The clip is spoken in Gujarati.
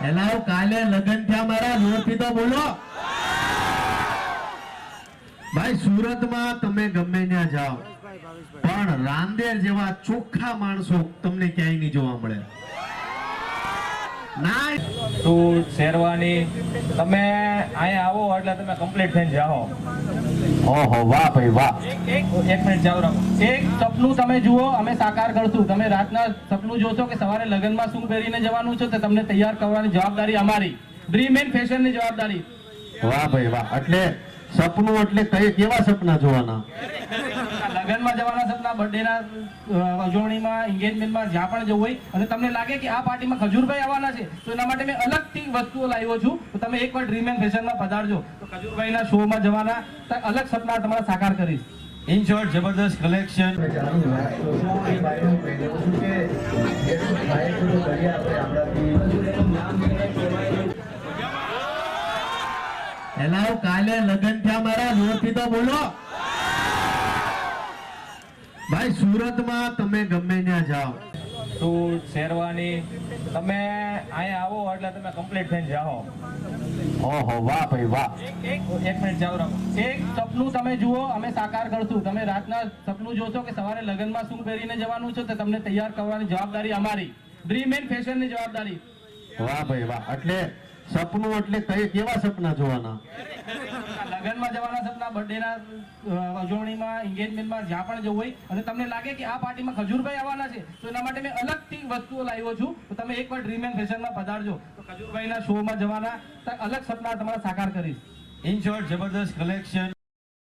એલાઓ કાલે લગન થયા મારા જોરથી તો બોલો ભાઈ. સુરતમાં તમે ગમે ત્યાં જાઓ પણ રાંદેર જેવા ચોખ્ખા માણસો તમને ક્યાંય નહીં જોવા મળે. ના સૂટ શેરવાની તમે અહીંયા આવો એટલે તમે કમ્પ્લીટ થઈને જાઓ. ઓહો વાહ ભાઈ વાહ. એક મિનિટ ચાલુ રાખો. એક સપનું તમે જુઓ, અમે સાકાર કરશું. તમે રાતના સપનું જોશો કે સવારે લગ્નમાં શું પહેરીને જવાનું છે, તે તમને તૈયાર કરવાની જવાબદારી અમારી. ડ્રીમ એન્ડ ફેશનની જવાબદારી. વાહ ભાઈ વાહ. એટલે સપનું એટલે કેવા સપના જોવાના? લગ્નમાં જવાના સપના, બર્થડેના ઉજવણીમાં, એન્ગેજમેન્ટમાં, જ્યાં પણ જવું હોય અને તમને લાગે કે આ પાર્ટીમાં ખજૂરભાઈ આવવાના છે તો એના માટે મેં અલગથી વસ્તુઓ લાવ્યો છું. તો તમે એકવાર ડ્રીમ એન્ડ ફેશનમાં પધારજો તો ખજૂરભાઈના શોમાં જવાના અલગ સપના તમારા સાકાર કરીશ. ઇન શોર્ટ જબરદસ્ત કલેક્શન. એલાઓ કાલે લગન થયા મારા જોરથી તો બોલો ભાઈ. સુરતમાં તમે ગમે ત્યાં જાઓ સૂટ શેરવાની તમે અહીંયા આવો એટલે તમે કમ્પ્લીટ થઈને જાઓ. ઓહો વાહ ભાઈ વાહ. એક મિનિટ ચાલુ રાખો. એક સપનું તમે જુઓ, અમે સાકાર કરશું. તમે રાતના સપનું જોશો કે સવારે લગ્નમાં શું પહેરીને જવાનું છે, તે તમને તૈયાર કરવાની જવાબદારી અમારી. ડ્રીમ એન્ડ ફેશનની જવાબદારી. વાહ ભાઈ વાહ. એટલે સપનું એટલે કેવા સપના જોવાના? લગ્નમાં જવાના સપના, બર્થડેના ઉજવણીમાં, એન્ગેજમેન્ટમાં, જ્યાં પણ જવું હોય અને તમને લાગે કે આ પાર્ટીમાં ખજૂરભાઈ આવવાના છે તો એના માટે મેં અલગથી વસ્તુઓ લાવ્યો છું. તો તમે એકવાર ડ્રીમ એન્ડ ફેશનમાં પધારજો તો ખજૂરભાઈના શોમાં જવાના અલગ સપના તમારા સાકાર કરીશ. ઇન શોર્ટ જબરદસ્ત કલેક્શન.